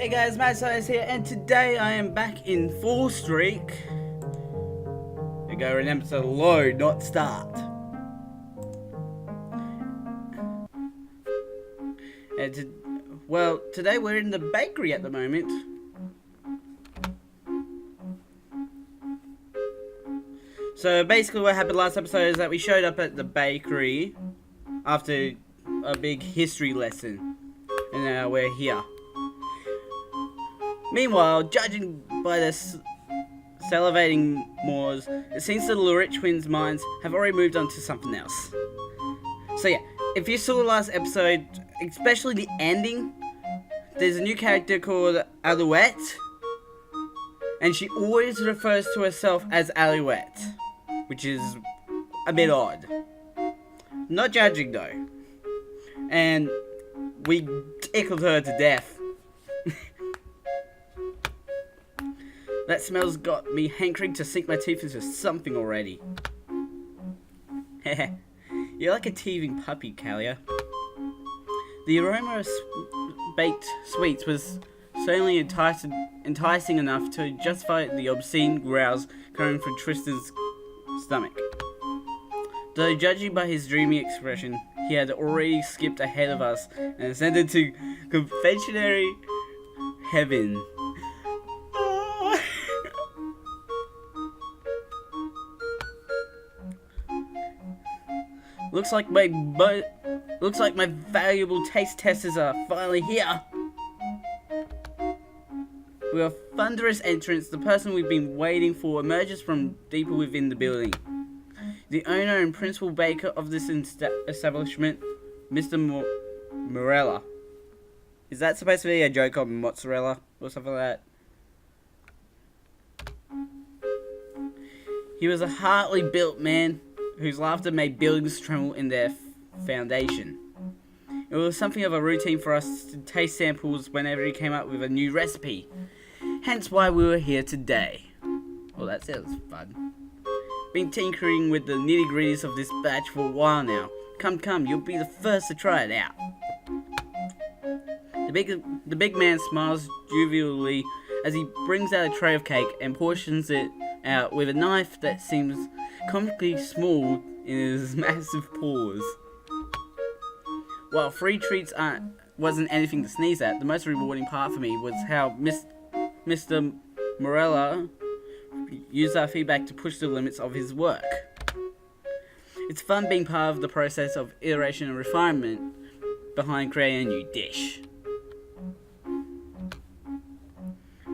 Hey guys, Matt Science here, and today I am back in Fallstreak. You go, remember to load, not start. Today we're in the bakery at the moment. So basically what happened last episode is that we showed up at the bakery after a big history lesson. And now we're here. Meanwhile, judging by the salivating Moors, it seems the Lurich twins' minds have already moved on to something else. So yeah, if you saw the last episode, especially the ending, there's a new character called Alouette, and she always refers to herself as Alouette, which is a bit odd. Not judging though. And we tickled her to death. That smell's got me hankering to sink my teeth into something already. Heh. You're like a teething puppy, Kalia. The aroma of baked sweets was certainly enticing enough to justify the obscene growls coming from Tristan's stomach. Though judging by his dreamy expression, he had already skipped ahead of us and ascended to confectionery heaven. Looks like my valuable taste testers are finally here. With a thunderous entrance, the person we've been waiting for emerges from deeper within the building. The owner and principal baker of this establishment, Mr. Morella. Is that supposed to be a joke on mozzarella or something like that? He was a heartily built man whose laughter made buildings tremble in their foundation. It was something of a routine for us to taste samples whenever he came up with a new recipe. Hence why we were here today. Well, that sounds fun. Been tinkering with the nitty-gritties of this batch for a while now. Come, you'll be the first to try it out. The big man smiles jovially as he brings out a tray of cake and portions it out with a knife that seems comically small in his massive paws. While free treats wasn't anything to sneeze at, the most rewarding part for me was how Mr. Morella used our feedback to push the limits of his work. It's fun being part of the process of iteration and refinement behind creating a new dish.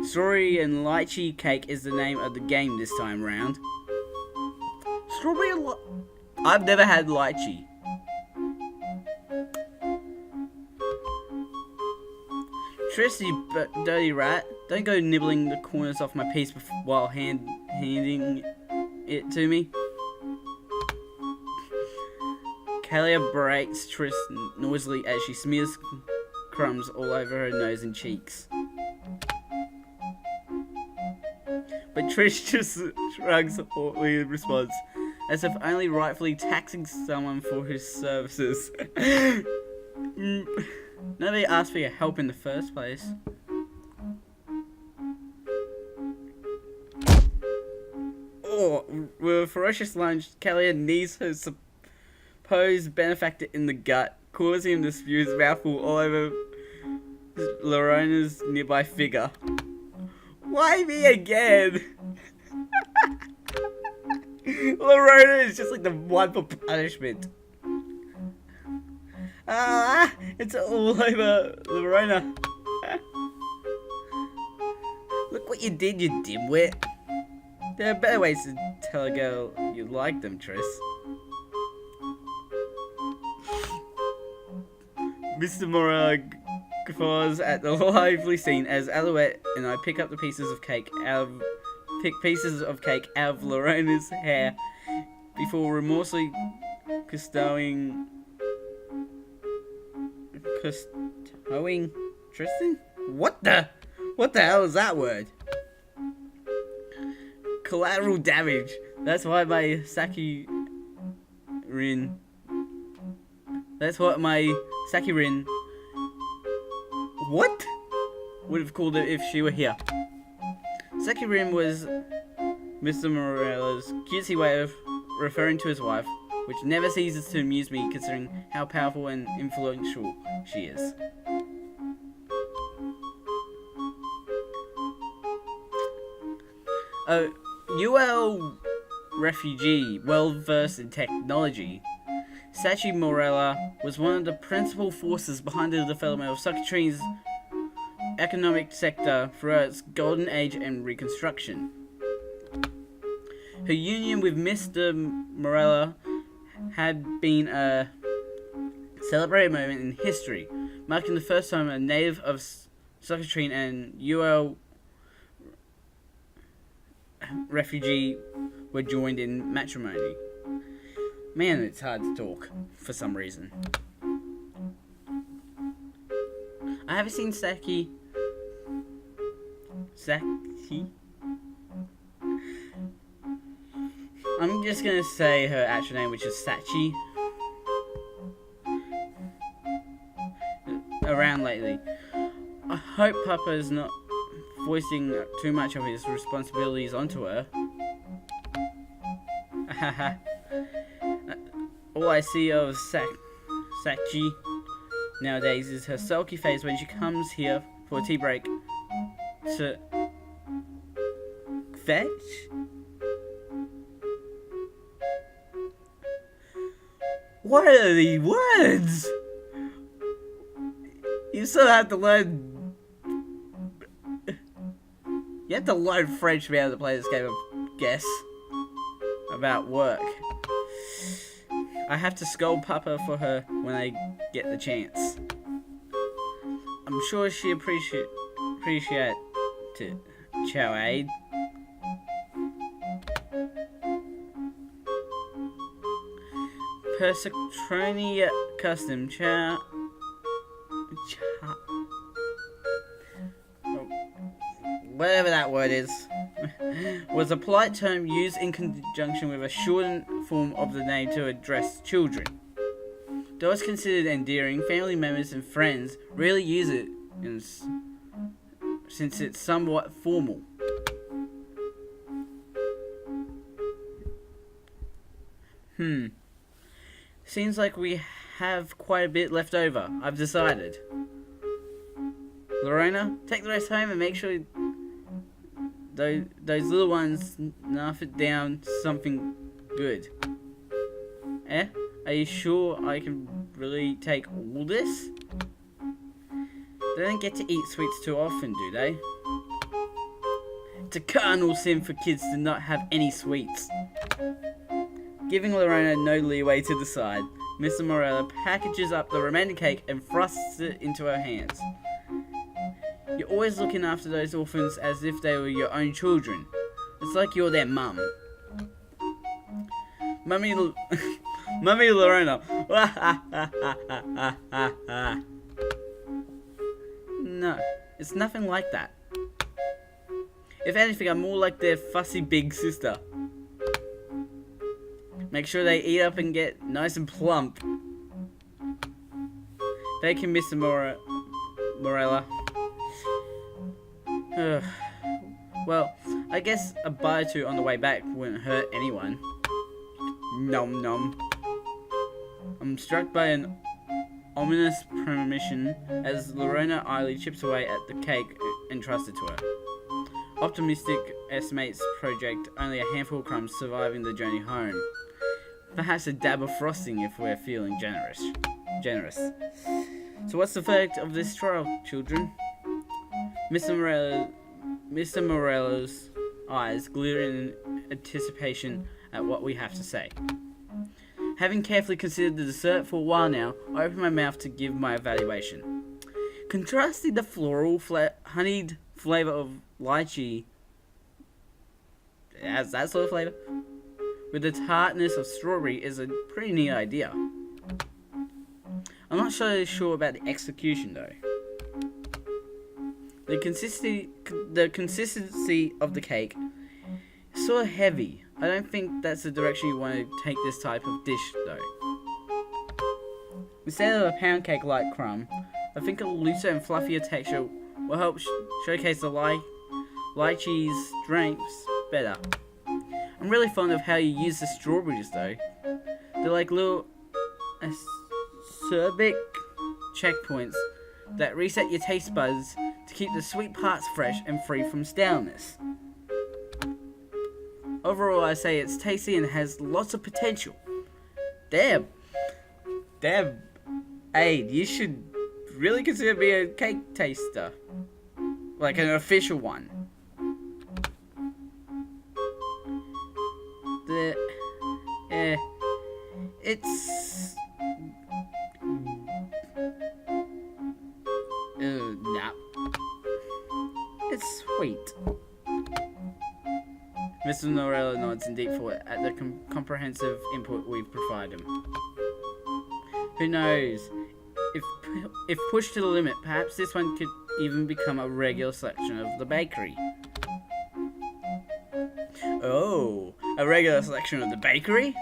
Strawberry and lychee cake is the name of the game this time round. Strawberry and I've never had lychee. Tris, you dirty rat, don't go nibbling the corners off my piece while handing it to me. Kalia berates Tris noisily as she smears crumbs all over her nose and cheeks. But Trish just shrugs haughtily in response, as if only rightfully taxing someone for his services. Nobody asked for your help in the first place. Oh, with a ferocious lunge, Kalia knees her supposed benefactor in the gut, causing him to spew his mouthful all over Lorena's nearby figure. Why me again? Lorena is just like the one for punishment. It's all over Lorena. Look what you did, you dimwit. There are better ways to tell a girl you like them, Tris. Mr. Morella guffaws at the lively scene as Alouette and I pick pieces of cake out of Lorena's hair before remorselessly custowing Tristan? What the hell is that word? Collateral damage. That's why my Sakirin. What? would have called it if she were here. Sekirin was Mr. Morella's cutesy way of referring to his wife, which never ceases to amuse me considering how powerful and influential she is. A UL refugee, well versed in technology, Sachi Morella was one of the principal forces behind the development of Sakatrin's economic sector throughout its golden age and reconstruction. Her union with Mr. Morella had been a celebrated moment in history, marking the first time a native of Sakatrin and UL refugee were joined in matrimony. Man, it's hard to talk for some reason. I haven't seen Saki. I'm just gonna say her actual name, which is Sachi. Around lately. I hope Papa is not voicing too much of his responsibilities onto her. All I see of Sachi nowadays is her sulky face when she comes here for a tea break to fetch. What are the words? You still have to learn. You have to learn French to be able to play this game of guess about work. I have to scold Papa for her when I get the chance. I'm sure she appreciate it. Chow aid. Persetronia custom chow. Whatever that word is, was a polite term used in conjunction with a shortened form of the name to address children. Though it's considered endearing, family members and friends rarely use it since it's somewhat formal. Seems like we have quite a bit left over. I've decided. Lorena, take the rest home and make sure those little ones nuff it down to something good. Are you sure I can really take all this? They don't get to eat sweets too often, do they? It's a cardinal sin for kids to not have any sweets. Giving Lorena no leeway to decide, Mr. Morella packages up the remaining cake and thrusts it into her hands. You're always looking after those orphans as if they were your own children. It's like you're their mum. Mummy Lorena. No, it's nothing like that. If anything, I'm more like their fussy big sister. Make sure they eat up and get nice and plump. Thank you, Mr. Morella. Well, I guess a bite or two on the way back wouldn't hurt anyone. Nom nom. I'm struck by an ominous premonition as Lorena idly chips away at the cake entrusted to her. Optimistic estimates project only a handful of crumbs surviving the journey home. Perhaps a dab of frosting if we're feeling generous. So what's the verdict of this trial, children? Mr. Morella's eyes glitter in anticipation at what we have to say. Having carefully considered the dessert for a while now, I open my mouth to give my evaluation. Contrasting the floral, honeyed flavour of lychee, it has that sort of flavour, with the tartness of strawberry is a pretty neat idea. I'm not so sure about the execution though. The consistency of the cake is sort of heavy. I don't think that's the direction you want to take this type of dish though. Instead of a pound cake like crumb, I think a looser and fluffier texture will help showcase the lychee's strengths better. I'm really fond of how you use the strawberries though. They're like little acerbic checkpoints that reset your taste buds to keep the sweet parts fresh and free from staleness. Overall, I say it's tasty and has lots of potential. Damn, Aid, you should really consider being a cake taster, like an official one. It's nah. It's sweet. Mr. Norella nods in deep thought at the comprehensive input we've provided him. Who knows? If pushed to the limit, perhaps this one could even become a regular selection of the bakery. Oh, a regular selection of the bakery?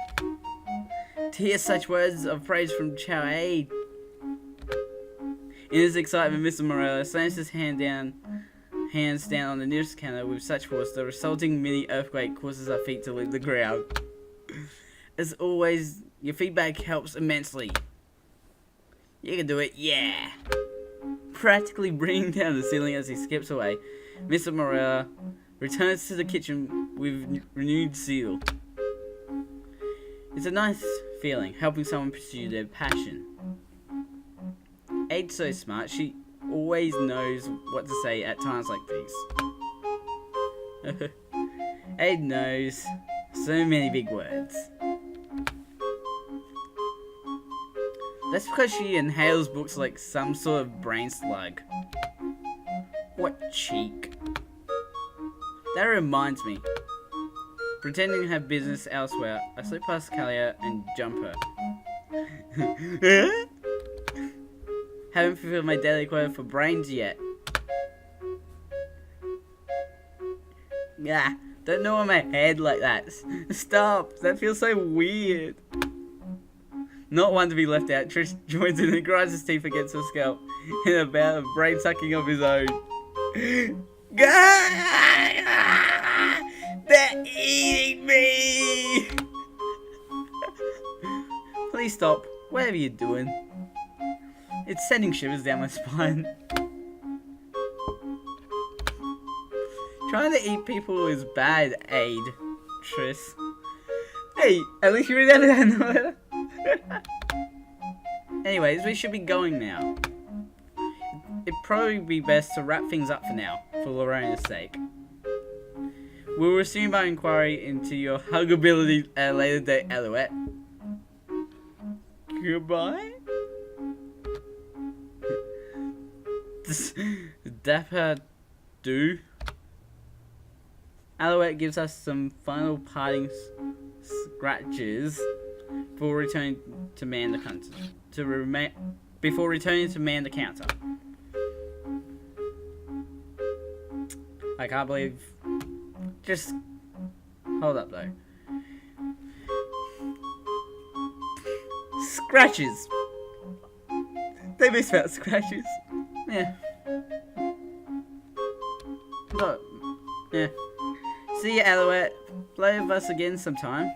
To hear such words of praise from Chow Aid. In his excitement, Mr. Morello slams his hands down on the nearest counter with such force the resulting mini earthquake causes our feet to leave the ground. As always, your feedback helps immensely. You can do it, yeah! Practically bringing down the ceiling as he skips away, Mr. Morella returns to the kitchen with renewed zeal. It's a nice feeling, helping someone pursue their passion. Aid's so smart, she always knows what to say at times like these. Aid knows so many big words. That's because she inhales books like some sort of brain slug. What cheek. That reminds me. Pretending to have business elsewhere, I slip past Kalia and jump her. Haven't fulfilled my daily quota for brains yet. Yeah, don't gnaw on my head like that. Stop, that feels so weird. Not one to be left out, Trish joins in and grinds his teeth against her scalp in a bout of brain sucking of his own. They're eating me! Please stop, whatever you're doing. It's sending shivers down my spine. Trying to eat people is bad, Aid, Triss. Hey, at least you remember that. Anyways, we should be going now. It'd probably be best to wrap things up for now, for Lorena's sake. We'll resume our inquiry into your huggability at a later date, Alouette. Goodbye? Dapper do. Alouette gives us some final parting scratches before returning to man the counter. Before returning to man the counter. I can't believe. Just hold up though. Scratches. They misspelled scratches. Yeah. But, yeah. See ya, Alouette. Play with us again sometime.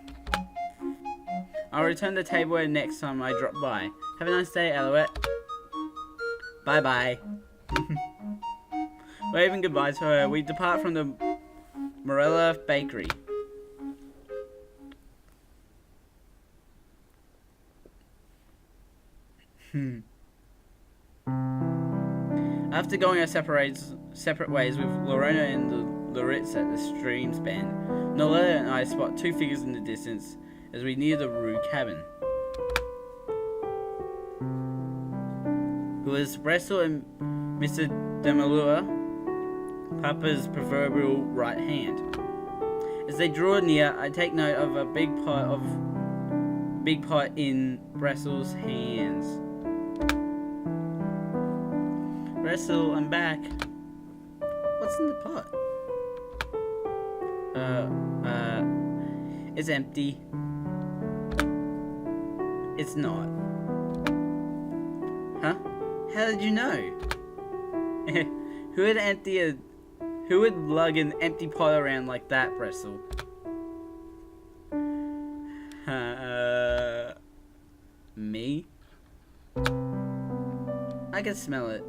I'll return the tableware next time I drop by. Have a nice day, Alouette. Bye bye. Waving goodbye to her, we depart from the Morella Bakery. After going our separate ways with Lorena and the Loritz at the stream's bend, Noletta and I spot two figures in the distance as we near the Rue cabin. Who is Bressel and Mr. Demalua, Papa's proverbial right hand. As they draw near, I take note of a big pot in Bressel's hands. Bressel, I'm back. What's in the pot? It's empty. It's not. Huh? How did you know? Who would lug an empty pot around like that, Brestle? Me? I can smell it.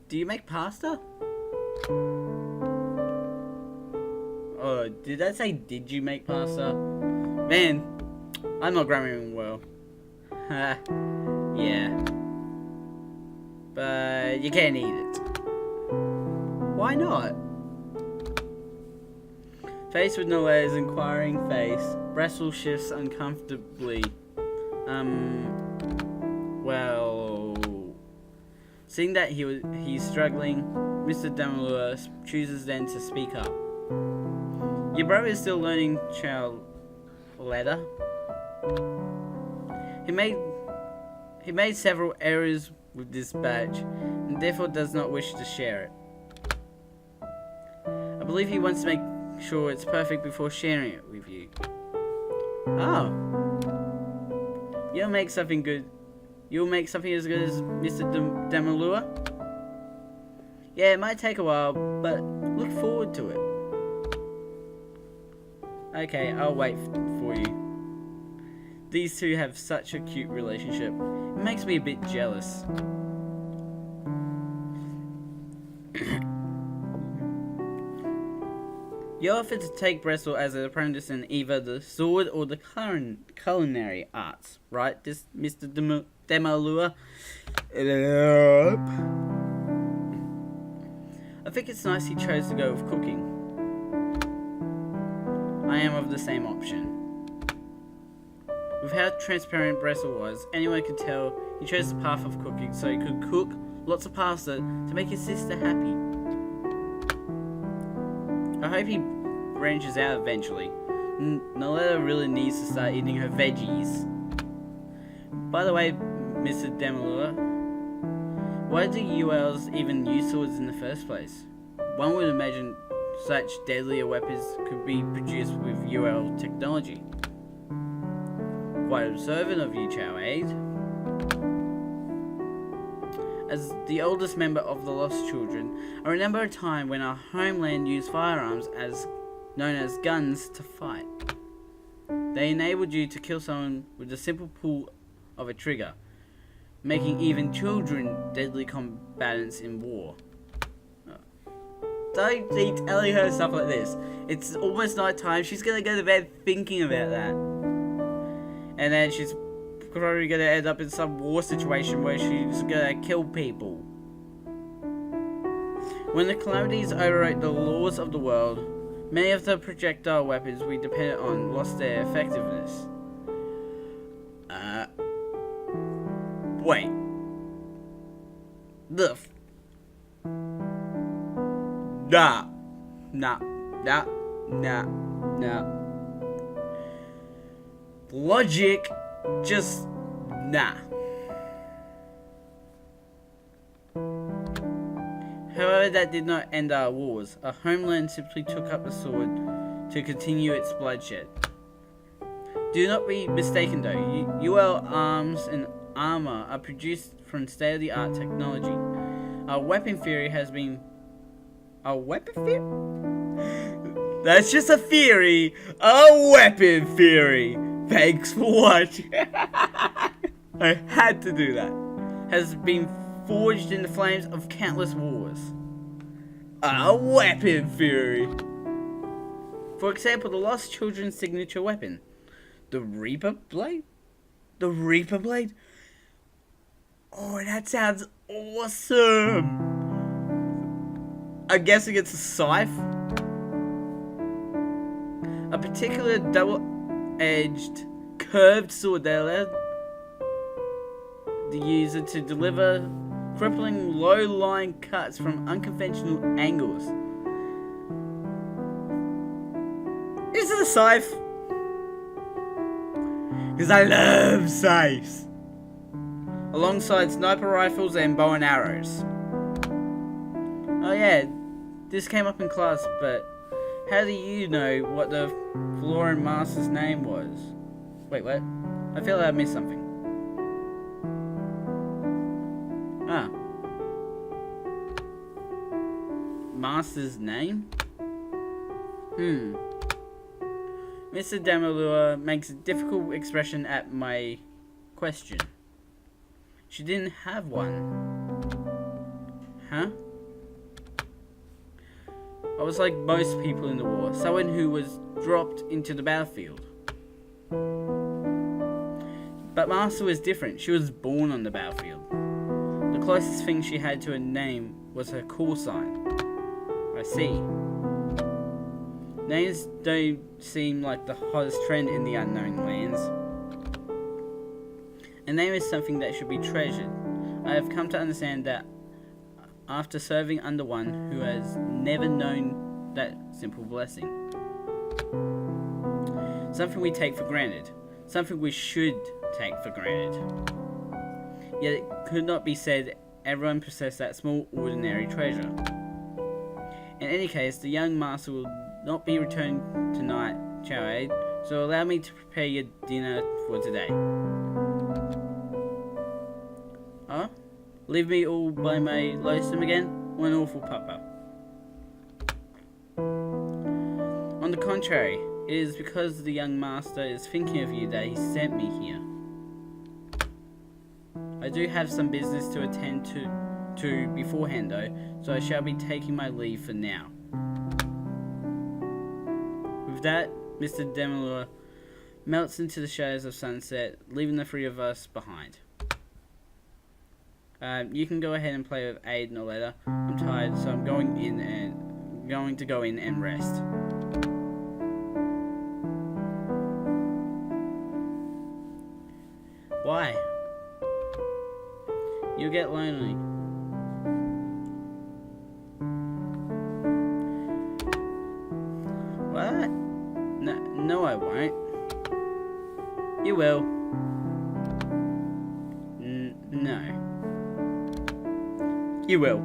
Do you make pasta? Oh, did that say did you make pasta? Man, I'm not grammaring well. Yeah. But you can't eat it. Why not? Faced with Noel's inquiring face, Brestle shifts uncomfortably. Well... Seeing that he's struggling, Mr. Demalua chooses then to speak up. Your brother is still learning child letter. He made several errors with this badge, and therefore does not wish to share it. I believe he wants to make sure it's perfect before sharing it with you. Oh. You'll make something good. You'll make something as good as Mr. Demalua? Yeah, it might take a while, but look forward to it. Okay, I'll wait for you. These two have such a cute relationship. It makes me a bit jealous. You offered to take Brestle as an apprentice in either the sword or the culinary arts, right, this Mr. Demalua? I think it's nice he chose to go with cooking. I am of the same option. With how transparent Brestle was, anyone could tell he chose the path of cooking so he could cook lots of pasta to make his sister happy. I hope he branches out eventually. Noletta really needs to start eating her veggies. By the way, Mr. Demalua, why do ULs even use swords in the first place? One would imagine such deadlier weapons could be produced with UL technology. Quite observant of you, Chow Aid. As the oldest member of the Lost Children, I remember a time when our homeland used firearms known as guns to fight. They enabled you to kill someone with the simple pull of a trigger, making even children deadly combatants in war. Don't be telling her stuff like this. It's almost night time. She's gonna go to bed thinking about that. And then she's probably gonna end up in some war situation where she's gonna kill people. When the calamities overwrote the laws of the world, many of the projectile weapons we depended on lost their effectiveness. Wait. Nah. Logic, just nah. However, that did not end our wars. Our homeland simply took up the sword to continue its bloodshed. Do not be mistaken though, UL arms and armor are produced from state-of-the-art technology. Our weapon theory has been... Our weapon theory? That's just a theory! A weapon theory! Thanks for watching. I had to do that. Has been forged in the flames of countless wars. A weapon theory. For example, the Lost Children's signature weapon, the Reaper Blade. The Reaper Blade. Oh, that sounds awesome. I'm guessing it's a scythe. A particular double-edged, curved sword that allowed the user to deliver crippling low-lying cuts from unconventional angles. Is it a scythe? Because I love scythes. Alongside sniper rifles and bow and arrows. Oh yeah, this came up in class, but how do you know what the Florin Master's name was? Wait, what? I feel like I missed something. Ah. master's name? Mr. Damalua makes a difficult expression at my question. She didn't have one. Huh? I was like most people in the war, someone who was dropped into the battlefield. But Master was different. She was born on the battlefield. The closest thing she had to a name was her call sign. I see. Names don't seem like the hottest trend in the unknown lands. A name is something that should be treasured. I have come to understand that after serving under one who has never known that simple blessing. Something we take for granted. Something we should take for granted. Yet it could not be said everyone possessed that small ordinary treasure. In any case, the young master will not be returned tonight, Chow, so allow me to prepare your dinner for today. Huh? Leave me all by my lonesome again? What an awful papa. On the contrary, it is because the young master is thinking of you that he sent me here. I do have some business to attend to beforehand though, so I shall be taking my leave for now. With that, Mr. Demelor melts into the shadows of sunset, leaving the three of us behind. You can go ahead and play with Aid and Oleta. I'm tired, so I'm going to go in and rest. Why? You'll get lonely. What? No, I won't. You will. No. You will.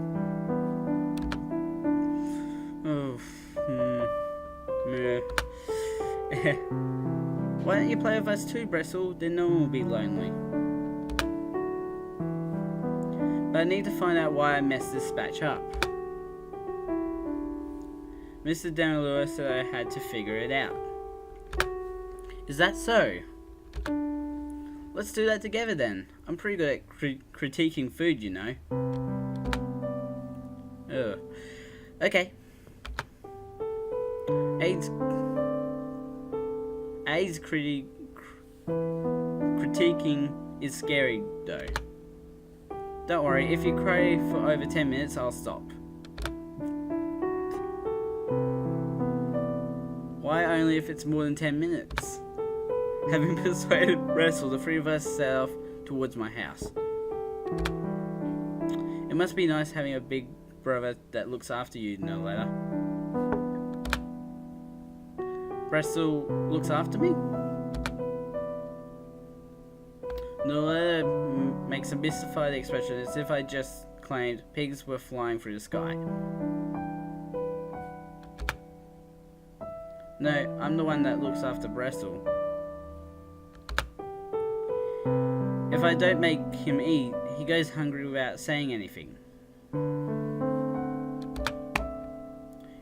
Oh. Why don't you play with us too, Brestle? Then no one will be lonely. But I need to find out why I messed this batch up. Mr. Danilua said I had to figure it out. Is that so? Let's do that together then. I'm pretty good at critiquing food, you know. Ugh. Okay. AIDS critiquing is scary though. Don't worry, if you cry for over 10 minutes, I'll stop. Why only if it's more than 10 minutes? Having persuaded Wrestle, the three of us set off towards my house. It must be nice having a big brother that looks after you, no letter. Wrestle looks after me? Noella makes a mystified expression as if I just claimed pigs were flying through the sky. No, I'm the one that looks after Brestle. If I don't make him eat, he goes hungry without saying anything.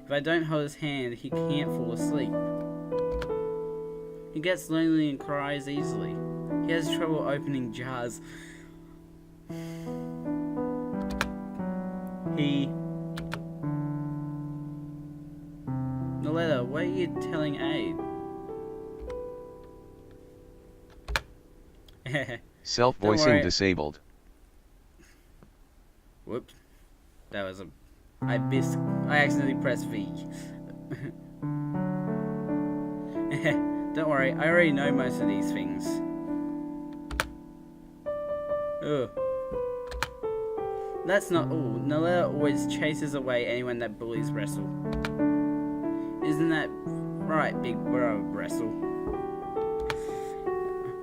If I don't hold his hand, he can't fall asleep. He gets lonely and cries easily. He has trouble opening jars. Noletta, what are you telling Aid? Self-voicing disabled. Whoops. That was I accidentally pressed V. Don't worry, I already know most of these things. Ugh. That's not all. Noletta always chases away anyone that bullies Wrestle. Isn't that right, big bro Wrestle?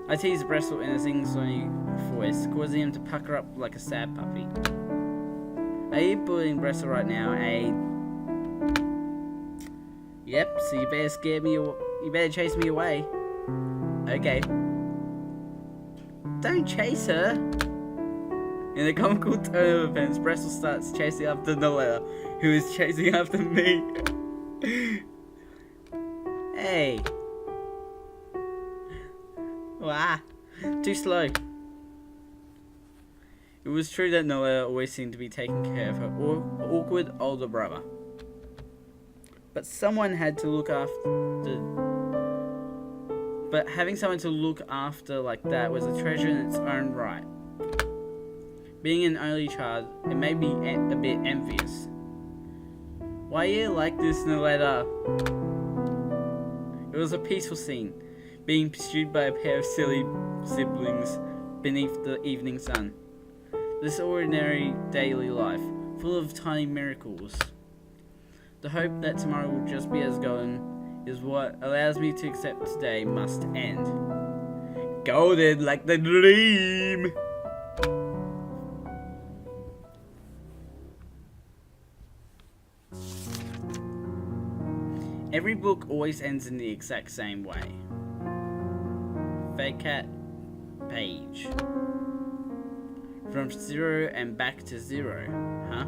I tease Wrestle in a sing-songy voice, causing him to pucker up like a sad puppy. Are you bullying Wrestle right now, eh? Yep, so you better you better chase me away. Okay. Don't chase her! In a comical turn of events, Brestle starts chasing after Noletta, who is chasing after me. Hey. Wow. Too slow. It was true that Noella always seemed to be taking care of her awkward older brother. But someone had to look after... But having someone to look after like that was a treasure in its own right. Being an only child, it made me a bit envious. Why are you like this, Noella? It was a peaceful scene, being pursued by a pair of silly siblings beneath the evening sun. This ordinary daily life, full of tiny miracles. The hope that tomorrow will just be as golden is what allows me to accept today must end. Golden like the dream! Every book always ends in the exact same way. Vacant page. From zero and back to zero, huh?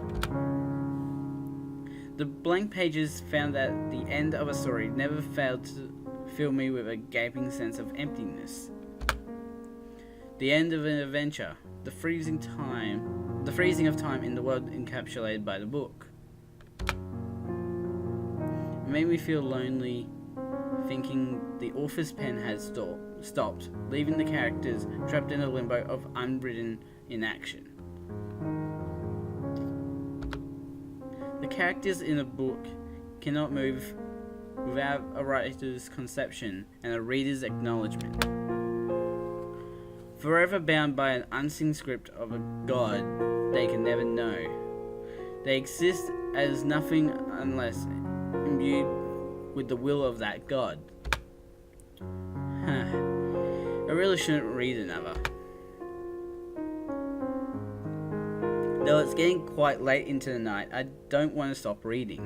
The blank pages found that the end of a story never failed to fill me with a gaping sense of emptiness. The end of an adventure, the freezing of time in the world encapsulated by the book. It made me feel lonely, thinking the author's pen had stopped, leaving the characters trapped in a limbo of unwritten inaction. The characters in a book cannot move without a writer's conception and a reader's acknowledgement. Forever bound by an unseen script of a god they can never know. They exist as nothing unless imbued with the will of that god. I really shouldn't read another. Though it's getting quite late into the night, I don't want to stop reading.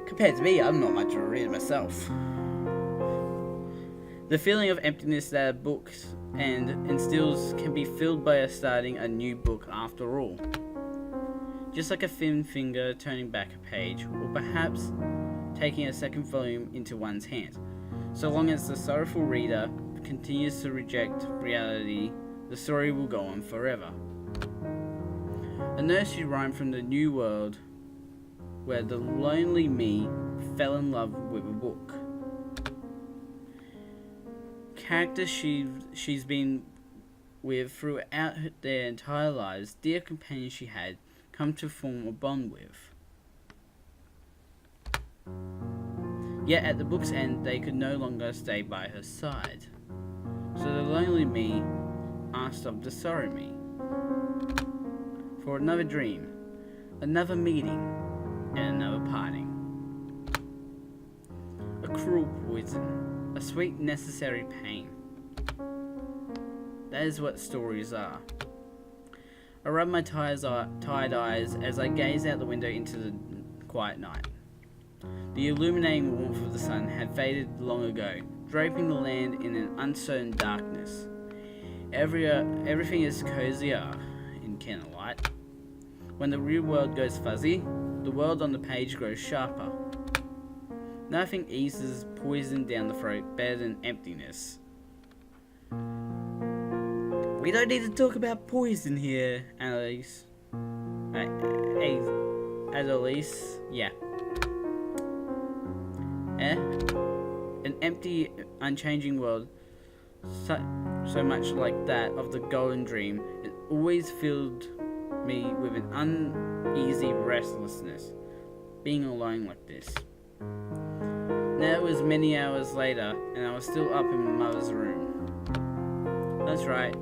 Compared to me, I'm not much of a reader myself. The feeling of emptiness that a book instills can be filled by starting a new book after all. Just like a thin finger turning back a page, or perhaps taking a second volume into one's hand. So long as the sorrowful reader continues to reject reality, the story will go on forever. A nursery rhyme from the New World, where the lonely me fell in love with a book. Characters she's been with throughout their entire lives, dear companions she had come to form a bond with. Yet at the book's end, they could no longer stay by her side. So the lonely me asked of the sorry me for another dream, another meeting, and another parting. A cruel poison, a sweet necessary pain. That is what stories are. I rub my tired eyes as I gaze out the window into the quiet night. The illuminating warmth of the sun had faded long ago, draping the land in an uncertain darkness. Everything is cozier in candlelight. When the real world goes fuzzy, the world on the page grows sharper. Nothing eases poison down the throat better than emptiness. We don't need to talk about poison here, Annalise. Annalise, yeah. An empty, unchanging world, so much like that of the golden dream, it always filled me with an uneasy restlessness, being alone like this. Now it was many hours later, and I was still up in my mother's room. That's right.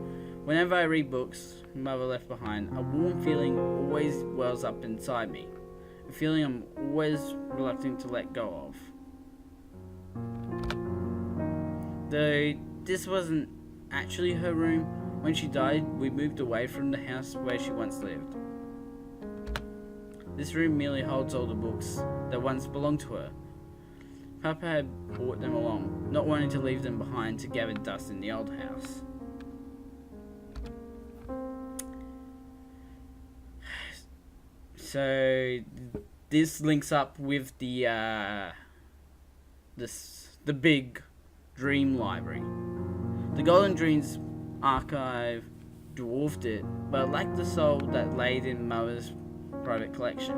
Whenever I read books Mother left behind, a warm feeling always wells up inside me, a feeling I'm always reluctant to let go of. Though this wasn't actually her room, when she died, we moved away from the house where she once lived. This room merely holds all the books that once belonged to her. Papa had brought them along, not wanting to leave them behind to gather dust in the old house. So this links up with the big dream library. The Golden Dreams archive dwarfed it, but lacked the soul that laid in Mother's private collection.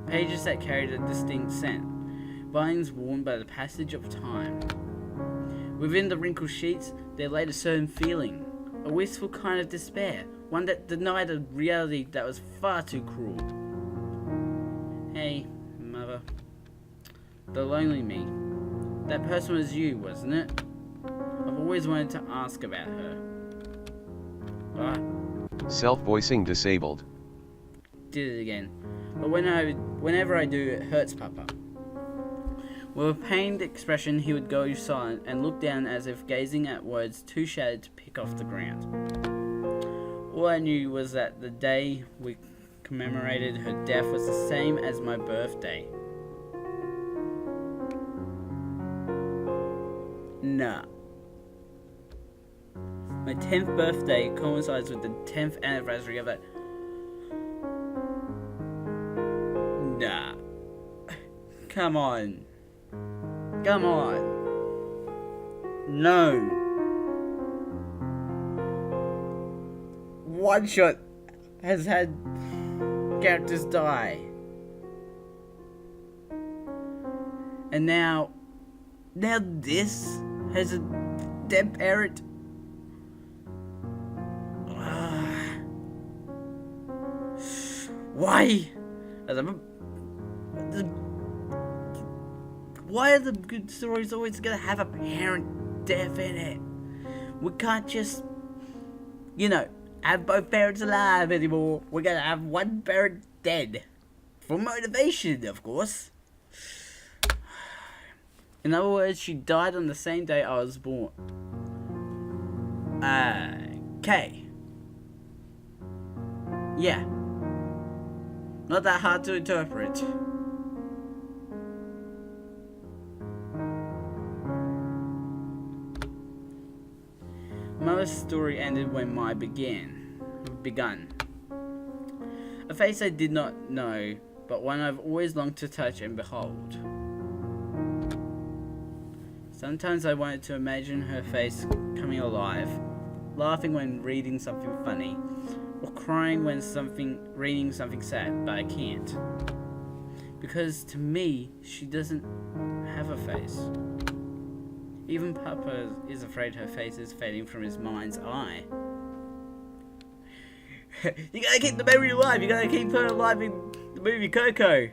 Pages that carried a distinct scent, vines worn by the passage of time. Within the wrinkled sheets, there lay a certain feeling, a wistful kind of despair, one that denied a reality that was far too cruel. Hey, Mother. The lonely me. That person was you, wasn't it? I've always wanted to ask about her. What? Self-voicing disabled. Did it again. But whenever I do, it hurts Papa. With a pained expression, he would go silent and look down as if gazing at words too shattered to pick off the ground. All I knew was that the day we commemorated her death was the same as my birthday. Nah. My 10th birthday coincides with the 10th anniversary of that. Nah. Come on. Come on. No. One Shot has had characters die. And now this has a dead parent. Why? Why are the good stories always gonna have a parent death in it? We can't just, have both parents alive anymore. We're gonna have one parent dead. For motivation, of course. In other words, she died on the same day I was born. Okay. Yeah. Not that hard to interpret. Mother's story ended when mine begun. A face I did not know, but one I've always longed to touch and behold. Sometimes I wanted to imagine her face coming alive, laughing when reading something funny, or crying when reading something sad, but I can't. Because to me, she doesn't have a face. Even Papa is afraid her face is fading from his mind's eye. You gotta keep the memory alive, you gotta keep her alive in the movie Coco.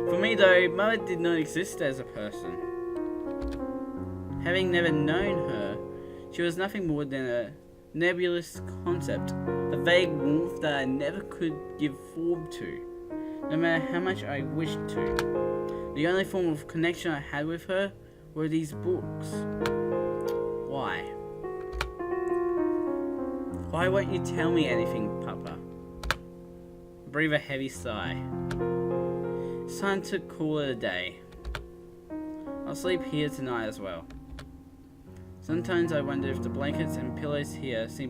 For me though, Mother did not exist as a person. Having never known her, she was nothing more than a nebulous concept, a vague warmth that I never could give form to, no matter how much I wished to. The only form of connection I had with her were these books. Why? Why won't you tell me anything, Papa? I breathe a heavy sigh. It's time to call it a day. I'll sleep here tonight as well. Sometimes I wonder if the blankets and pillows here see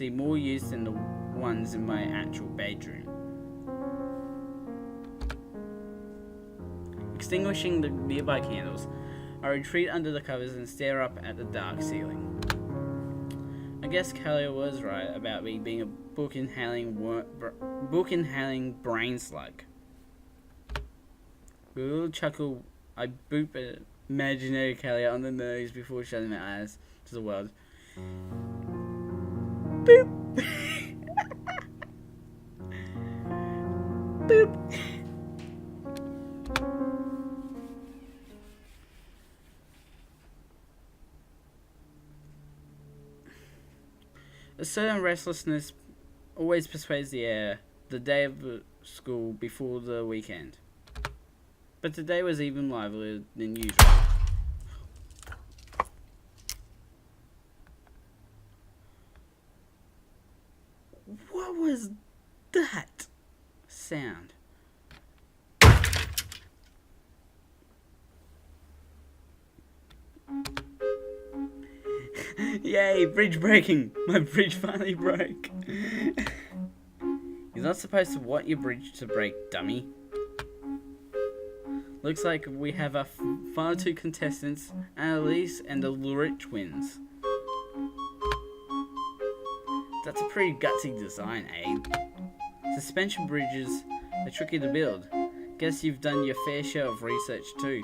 more use than the ones in my actual bedroom. Extinguishing the nearby candles, I retreat under the covers and stare up at the dark ceiling. I guess Kalia was right about me being a book-inhaling brain slug. With a little chuckle, I boop at imaginary Kalia on the nose before shutting my eyes to the world. Boop! Boop! A certain restlessness always pervades the air the day of school before the weekend. But today was even livelier than usual. What was that sound? Yay, bridge breaking! My bridge finally broke. You're not supposed to want your bridge to break, dummy. Looks like we have our final two contestants, Annalise and the Lurich twins. That's a pretty gutsy design, eh? Suspension bridges are tricky to build. Guess you've done your fair share of research too.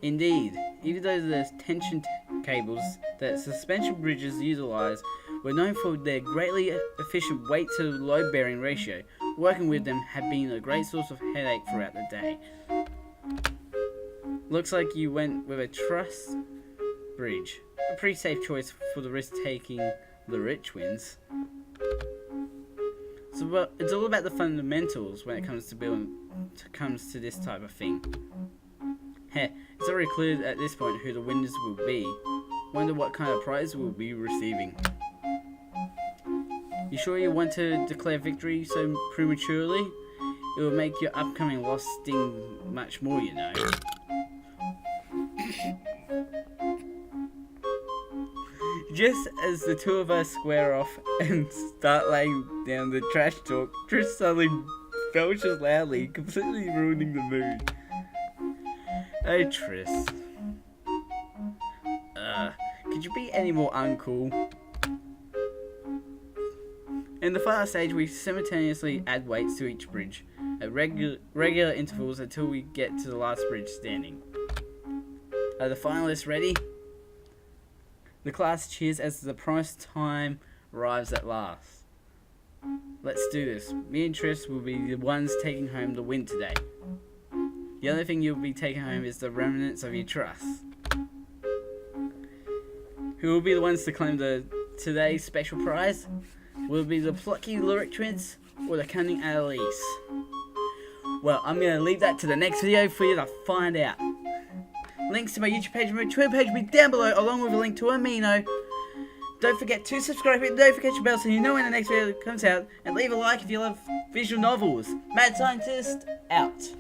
Indeed, even though the tension cables that suspension bridges utilize were known for their greatly efficient weight to load bearing ratio, working with them had been a great source of headache throughout the day. Looks like you went with a truss bridge. A pretty safe choice for the risk-taking Lurich twins. So it's all about the fundamentals when it comes to this type of thing. Heh, it's already clear at this point who the winners will be. Wonder what kind of prize we'll be receiving. You sure you want to declare victory so prematurely? It will make your upcoming loss sting much more, you know. Just as the two of us square off and start laying down the trash talk, Trish suddenly belches loudly, completely ruining the mood. Oh, Trish. Could you be any more uncool? In the final stage, we simultaneously add weights to each bridge at regular intervals until we get to the last bridge standing. Are the finalists ready? The class cheers as the promised time arrives at last. Let's do this. Me and Trish will be the ones taking home the win today. The only thing you'll be taking home is the remnants of your trust. Who will be the ones to claim today's special prize? Will it be the plucky Lurich twins or the cunning Annalise? Well, I'm going to leave that to the next video for you to find out. Links to my YouTube page and my Twitter page will be down below, along with a link to Amino. Don't forget to subscribe and don't forget your bell so you know when the next video comes out. And leave a like if you love visual novels. Mad Scientist, out.